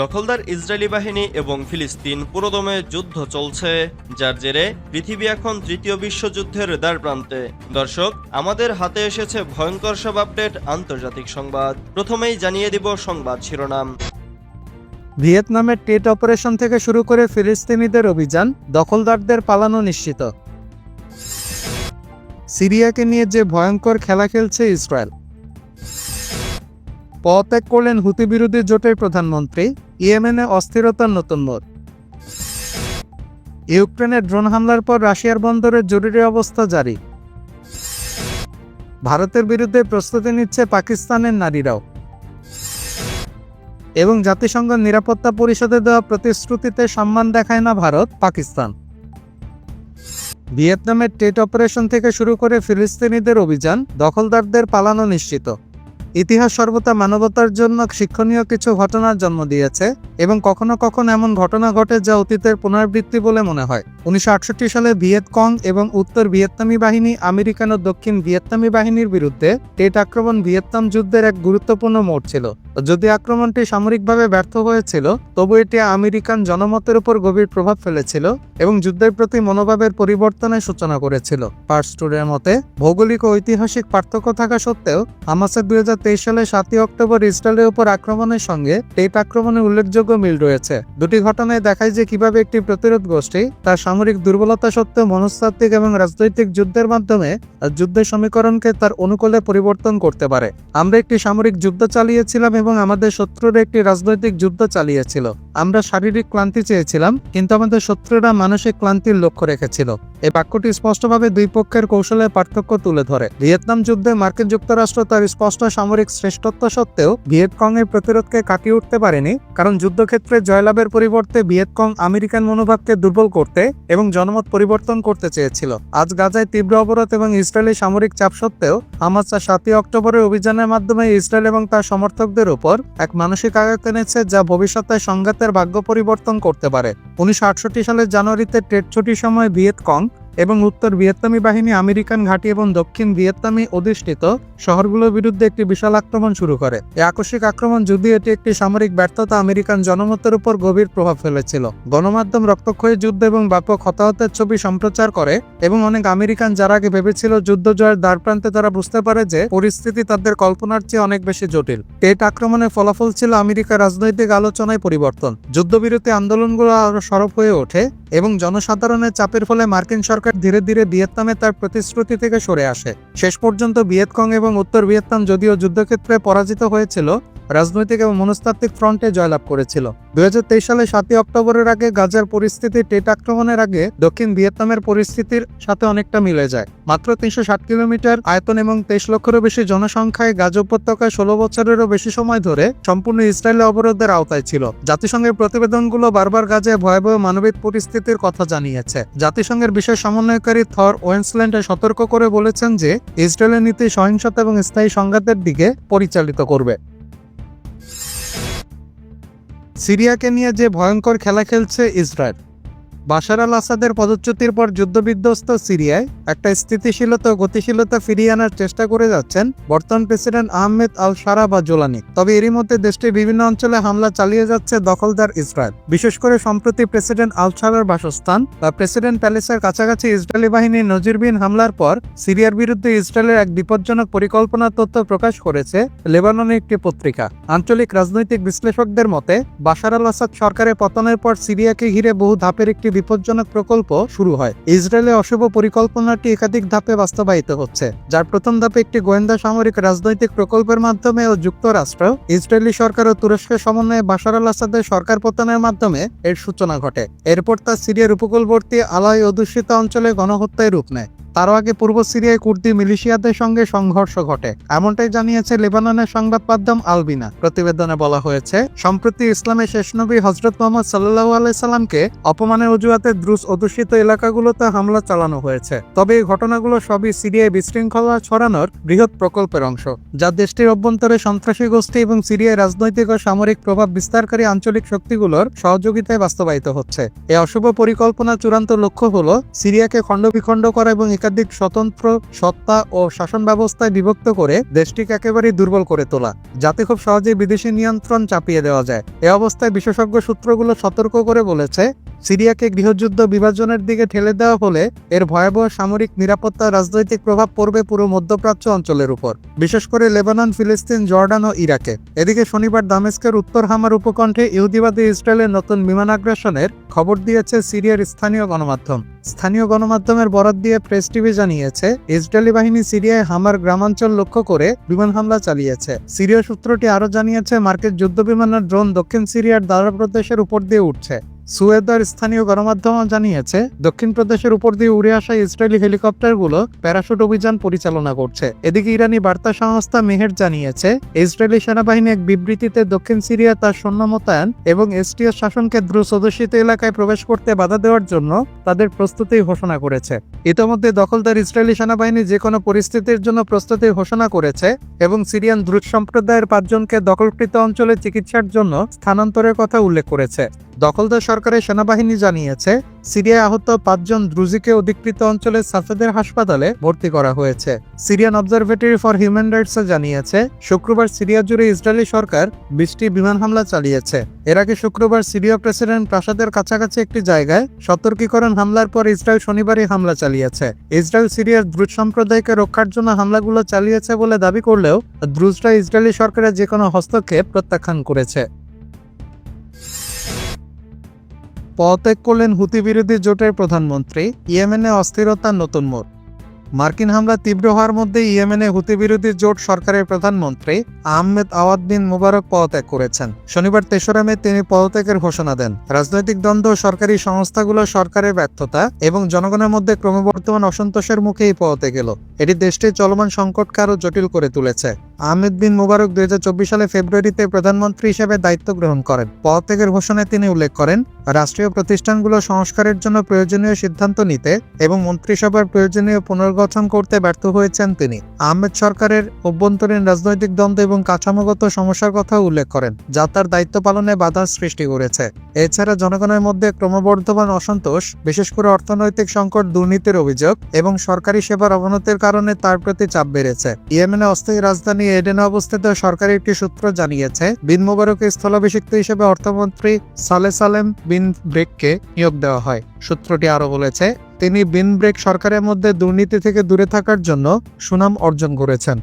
দখলদার ইসরায়েলি বাহিনী এবং ফিলিস্তিন পুরোদমে যুদ্ধ চলছে, যার জেরে পৃথিবী এখন তৃতীয় বিশ্বযুদ্ধের দ্বারপ্রান্তে। দর্শক, আমাদের হাতে এসেছে ভয়ঙ্কর সব আপডেট আন্তর্জাতিক সংবাদ। প্রথমেই জানিয়ে দিব সংবাদ শিরোনাম। ভিয়েতনামের টেট অপারেশন থেকে শুরু করে ফিলিস্তিনিদের অভিযান, দখলদারদের পালানো নিশ্চিত। সিরিয়াকে নিয়ে যে ভয়ঙ্কর খেলা খেলছে ইসরায়েল। পদত্যাগ করলেন হুতি বিরোধী জোটের প্রধানমন্ত্রী। ইয়েমেনে অস্থিরতার নতুন মোড়। ইউক্রেনের ড্রোন হামলার পর রাশিয়ার বন্দরে জরুরি অবস্থা জারি। ভারতের বিরুদ্ধে প্রস্তুতি নিচ্ছে পাকিস্তানের নারীরাও। এবং জাতিসংঘ নিরাপত্তা পরিষদে দেওয়া প্রতিশ্রুতিতে সম্মান দেখায় না ভারত, পাকিস্তান। ভিয়েতনামের টেট অপারেশন থেকে শুরু করে ফিলিস্তিনিদের অভিযান, দখলদারদের পালানো নিশ্চিত। ইতিহাস সর্বদা মানবতার জন্য শিক্ষণীয় কিছু ঘটনার জন্ম দিয়েছে এবং কখনো কখনো এমন ঘটনা ঘটে যা অতীতের পুনরাবৃত্তি বলে মনে হয়। 1968 সালে ভিয়েতকং এবং উত্তর ভিয়েতনামী বাহিনী আমেরিকান ও দক্ষিণ ভিয়েতনামী বাহিনীর বিরুদ্ধে টেট আক্রমণ ভিয়েতনাম যুদ্ধের এক গুরুত্বপূর্ণ মোড় ছিল। যদি আক্রমণটি সামরিকভাবে ব্যর্থ হয়েছিল, তবু এটি আমেরিকান জনমতের উপর গভীর প্রভাব ফেলেছিল এবং যুদ্ধের প্রতি মনোভাবের পরিবর্তনের সূচনা করেছিল। পার্সটুরের মতে, ভৌগোলিক ও ঐতিহাসিক পার্থক্য থাকা সত্ত্বেও হামাসের 2023 সালে 7 অক্টোবর ইসরায়েলের উপর আক্রমণের সঙ্গে টেট আক্রমণের উল্লেখযোগ্য মিল রয়েছে। দুটি ঘটনায় দেখায় যে কিভাবে একটি প্রতিরোধ গোষ্ঠী তার সামরিক দুর্বলতা সত্ত্বেও মনস্তাত্ত্বিক এবং রাজনৈতিক যুদ্ধের মাধ্যমে যুদ্ধের সমীকরণকে তার অনুকূলে পরিবর্তন করতে পারে। আমরা একটি সামরিক যুদ্ধ চালিয়েছিলাম এবং আমাদের শত্রুরা একটি রাজনৈতিক যুদ্ধ চালিয়েছিল। আমরা শারীরিক ক্লান্তি চেয়েছিলাম, কিন্তু আমাদের শত্রুরা মানসিক ক্লান্তির লক্ষ্য রেখেছিল। এই বাক্যটি স্পষ্টভাবে দুই পক্ষের কৌশলের পার্থক্য তুলে ধরে। ভিয়েতনাম যুদ্ধে মার্কিন যুক্তরাষ্ট্র তার স্পষ্ট সামরিক শ্রেষ্ঠত্ব সত্ত্বেও ভিয়েতকং এর প্রতিরোধকে কাটিয়ে উঠতে পারেনি, কারণ যুদ্ধক্ষেত্রে জয়লাভের পরিবর্তে ভিয়েতকং আমেরিকান মনোভাবকে দুর্বল করতে এবং জনমত পরিবর্তন করতে চেয়েছিল। আজ গাজায় তীব্র অবরোধ এবং ইসরায়েলি সামরিক চাপ সত্ত্বেও হামাস 7 অক্টোবরের অভিযানের মাধ্যমে ইসরায়েল এবং তার সমর্থকদের উপর এক মানসিক আঘাত এনেছে, যা ভবিষ্যতে সংঘাতের ভাগ্য পরিবর্তন করতে পারে। 1968 সালের জানুয়ারিতে টেট ছুটির সময় ভিয়েতকং এবং উত্তর ভিয়েতনামী বাহিনী আমেরিকান ঘাঁটি এবং দক্ষিণ ভিয়েতনামী অধিষ্ঠিত শহরগুলোর বিরুদ্ধে একটি বিশাল আক্রমণ শুরু করে। এই আকস্মিক আক্রমণ, যদিও এটি একটি সামরিক ব্যর্থতা, আমেরিকান জনমতের উপর গভীর প্রভাব ফেলেছিল। গণমাধ্যম রক্তক্ষয়ী যুদ্ধ এবং ব্যাপক হতাহতের ছবি সম্প্রচার করে এবং অনেক আমেরিকান যারা আগে ভেবেছিল যুদ্ধ জয়ের দ্বারপ্রান্তে, তারা বুঝতে পারে যে পরিস্থিতি তাদের কল্পনার চেয়ে অনেক বেশি জটিল। টেট আক্রমণের ফলাফল ছিল আমেরিকার রাজনৈতিক আলোচনায় পরিবর্তন। যুদ্ধবিরতি আন্দোলনগুলো আরো সরব হয়ে ওঠে এবং জনসাধারণের চাপের ফলে মার্কিন সরকার ধীরে ধীরে ভিয়েতনামে তার প্রতিশ্রুতি থেকে সরে আসে। শেষ পর্যন্ত ভিয়েতকং এবং উত্তর ভিয়েতনাম যদিও যুদ্ধক্ষেত্রে পরাজিত হয়েছিল, রাজনৈতিক এবং মনস্তাত্ত্বিক ফ্রন্টে জয়লাভ করেছিল। 2023 সালে 7 অক্টোবরের আগে গাজার পরিস্থিতি টেট আক্রমণের আগে দক্ষিণ ভিয়েতনামের পরিস্থিতির সাথে অনেকটা মিলে যায়। মাত্র 360 কিলোমিটার আয়তন এবং 23 লক্ষেরও বেশি জনসংখ্যায় গাজা উপত্যকায় 16 বছরেরও বেশি সময় ধরে সম্পূর্ণ ইসরায়েলি অবরোধের আওতায় ছিল। জাতিসংঘের প্রতিবেদনগুলো বারবার গাজায় ভয়াবহ মানবিক পরিস্থিতির কথা জানিয়েছে। জাতিসংঘের বিশেষ সমন্বয়কারী থর ওয়েন্সল্যান্ড সতর্ক করে বলেছেন যে ইসরায়েলের নীতি সহিংসতা এবং স্থায়ী সংঘাতের দিকে পরিচালিত করবে। সিরিয়াকে নিয়ে যে ভয়ঙ্কর খেলা খেলছে ইসরায়েল। বাশার আল আসাদের পদচ্যুতির পর যুদ্ধবিধ্বস্ত সিরিয়ায় একটা স্থিতিশীলতা ও গতিশীলতা ফিরিয়ে আনার চেষ্টা করে যাচ্ছেন বর্তমান প্রেসিডেন্ট আহমেদ আল শারা বা জোলানি। তবে এরই মধ্যে দেশটির বিভিন্ন অঞ্চলে হামলা চালিয়ে যাচ্ছে দখলদার ইসরায়েল। বিশেষ করে সম্প্রতি প্রেসিডেন্ট আল শারার বাসস্থান বা প্রেসিডেন্ট প্যালেসের কাছাকাছি ইসরায়েলি বাহিনীর নজিরবিহীন হামলার পর সিরিয়ার বিরুদ্ধে ইসরায়েলের এক বিপজ্জনক পরিকল্পনার তথ্য প্রকাশ করেছে লেবাননের একটি পত্রিকা। আঞ্চলিক রাজনৈতিক বিশ্লেষকদের মতে, বাশার আল আসাদ সরকারের পতনের পর সিরিয়াকে ঘিরে বহু ধাপের একটি বিপজ্জনক প্রকল্প শুরু হয়। ইসরায়েলের অশুভ পরিকল্পনাটি একাধিক ধাপে বাস্তবায়িত হচ্ছে, যার প্রথম ধাপে একটি গোয়েন্দা সামরিক রাজনৈতিক প্রকল্পের মাধ্যমে ও যুক্তরাষ্ট্র, ইসরায়েলি সরকার ও তুরস্কের সমন্বয়ে বাশার আল আসাদের সরকার পতনের মাধ্যমে এর সূচনা ঘটে। এরপর তা সিরিয়ার উপকূলবর্তী আলাই অধ্যুষিত অঞ্চলে গণহত্যায় রূপ নেয়। তারও আগে পূর্ব সিরিয়ায় কুর্দি মিলিশিয়াদের সঙ্গে সংঘর্ষ ঘটে, এমনটাই জানিয়েছে লেবাননের সংবাদ মাধ্যম আলবিনা। প্রতিবেদনে বলা হয়েছে, সম্প্রতি ইসলামের শেষ নবী হযরত মুহাম্মদ সাল্লাল্লাহু আলাইহি সাল্লামকে অপমানের অজুহাতে দ্রুজ অধ্যুষিত এলাকাগুলোতে হামলা চালানো হয়েছে। তবে এই ঘটনাগুলো সবই সিরিয়ায় বিশৃঙ্খলা ছড়ানোর বৃহৎ প্রকল্পের অংশ, যা দেশটির অভ্যন্তরে সন্ত্রাসী গোষ্ঠী এবং সিরিয়ায় রাজনৈতিক ও সামরিক প্রভাব বিস্তারকারী আঞ্চলিক শক্তিগুলোর সহযোগিতায় বাস্তবায়িত হচ্ছে। এই অশুভ পরিকল্পনার চূড়ান্ত লক্ষ্য হল সিরিয়াকে খণ্ডবিখণ্ড করা এবং একাধিক স্বতন্ত্র সত্তা ও শাসন ব্যবস্থায় বিভক্ত করে দেশটিকে একেবারেই দুর্বল করে তোলা, যাতে খুব সহজেই বিদেশি নিয়ন্ত্রণ চাপিয়ে দেওয়া যায়। এ অবস্থায় বিশেষজ্ঞ সূত্রগুলো সতর্ক করে বলেছে, সিরিয়াকে গৃহযুদ্ধ বিভাজনের দিকে ঠেলে দেওয়া হলে এর ভয়াবহ সামরিক নিরাপত্তা রাজনৈতিক প্রভাব পড়বে পুরো মধ্যপ্রাচ্য অঞ্চলের উপর, বিশেষ করে লেবানন, ফিলিস্তিন, জর্ডান ও ইরাকে। এদিকে শনিবার দামেস্কের উত্তর হামার উপকণ্ঠে ইহুদিবাদী ইসরায়েলের নতুন বিমান আগ্রাসনের খবর দিয়েছে সিরিয়ার স্থানীয় গণমাধ্যম। স্থানীয় গণমাধ্যমের বরাত দিয়ে প্রেস টিভি জানিয়েছে, ইসরায়েলি বাহিনী সিরিয়ায় হামার গ্রামাঞ্চল লক্ষ্য করে বিমান হামলা চালিয়েছে। সিরীয় সূত্রটি আরও জানিয়েছে, মার্কিন যুদ্ধবিমানের ড্রোন দক্ষিণ সিরিয়ার দারা প্রদেশের উপর দিয়ে উঠছে। সুয়েদার স্থানীয় গণমাধ্যম জানিয়েছে, দক্ষিণ প্রদেশের উপর দিয়ে উড়ে আসা ইসরায়েলি হেলিকপ্টারগুলো প্যারাশুট অভিযান পরিচালনা করছে। এদিকে ইরানি বার্তা সংস্থা মেহের জানিয়েছে, ইসরায়েলি সেনাবাহিনী এক বিবৃতিতে দক্ষিণ সিরিয়া তার সৈন্য মোতায়েন এবং এসটিএস শাসনকে দ্রুত অধ্যুষিত এলাকায় প্রবেশ করতে বাধা দেওয়ার জন্য তাদের প্রস্তুতি ঘোষণা করেছে। ইতোমধ্যে দখলদার ইসরায়েলি সেনাবাহিনী যে কোনো পরিস্থিতির জন্য প্রস্তুতি ঘোষণা করেছে এবং সিরিয়ান দ্রুত সম্প্রদায়ের 5 জনকে দখলকৃত অঞ্চলে চিকিৎসার জন্য স্থানান্তরের কথা উল্লেখ করেছে। দখলদার সরকারের সেনাবাহিনী জানিয়েছে, সিরিয়ায় আহত 5 জন দ্রুজিকে অধিকৃত অঞ্চলের সাফেদের হাসপাতালে ভর্তি করা হয়েছে। Syrian observatory for human rights জানিয়েছে, শুক্রবার সিরিয়া জুড়ে ইসরায়েলি সরকার 20টি বিমান হামলা চালিয়েছে। এর আগে শুক্রবার সিরীয় প্রেসিডেন্ট প্রাসাদের কাছাকাছি একটি জায়গায় সতর্কীকরণ হামলার পর ইসরায়েল শনিবারই হামলা চালিয়েছে। ইসরায়েল সিরিয়ার দ্রুজ সম্প্রদায়কে রক্ষার জন্য হামলাগুলো চালিয়েছে বলে দাবি করলেও দ্রুজরা ইসরায়েলি সরকারের যে কোনো হস্তক্ষেপ প্রত্যাখ্যান করেছে। পদত্যাগ করলেন হুতি বিরোধী জোটের প্রধানমন্ত্রী, ইয়েমেনে অস্থিরতার নতুন মোড়। মার্কিন হামলা তীব্র হওয়ার মধ্যে ইয়েমেনে হুতি বিরোধী জোট সরকারের প্রধানমন্ত্রী আহমেদ আওয়াদ বিন মুবারক পদত্যাগ করেছেন। শনিবার 3রা মে তিনি পদত্যাগের ঘোষণা দেন। রাজনৈতিক দ্বন্দ্ব, সরকারি সংস্থাগুলো সরকারের ব্যর্থতা এবং জনগণের মধ্যে ক্রমবর্ধমান অসন্তোষের মুখে এই পদত্যাগ এলো। এটি দেশটির চলমান সংকটকে আরও জটিল করে তুলেছে। আহমেদ বিন মুবারক 2024 সালে ফেব্রুয়ারিতে প্রধানমন্ত্রী হিসেবে দায়িত্ব গ্রহণ করেন। পদত্যাগের ঘোষণায় তিনি উল্লেখ করেন, রাষ্ট্রীয় প্রতিষ্ঠানগুলো সংস্কারের জন্য প্রয়োজনীয় সিদ্ধান্ত নিতে এবং মন্ত্রিসভার প্রয়োজনীয় পুনর্গঠন করতে ব্যর্থ হয়েছেন তিনি। আহমেদ সরকারের অভ্যন্তরীণ রাজনৈতিক দ্বন্দ্ব এবং কাঠামোগত সমস্যার কথা উল্লেখ করেন, যা তার দায়িত্ব পালনে বাধার সৃষ্টি করেছে। এছাড়া জনগণের মধ্যে ক্রমবর্ধমান অসন্তোষ, বিশেষ করে অর্থনৈতিক সংকট, দুর্নীতির অভিযোগ এবং সরকারি সেবার অবনতির কারণে তার প্রতি চাপ বেড়েছে। ইয়েমেনে অস্থায়ী রাজধানী এডেনে অবস্থিত সরকারি একটি সূত্র জানিয়েছে, বিন মুবারকের স্থলাভিষিক্ত হিসেবে অর্থমন্ত্রী সালেহ সালেম বিন ব্রেককে নিয়োগ দেওয়া হয়। সূত্রটি আরও বলেছে, তিনি বিন ব্রেক সরকারের মধ্যে দুর্নীতি থেকে দূরে থাকার জন্য সুনাম অর্জন করেছেন।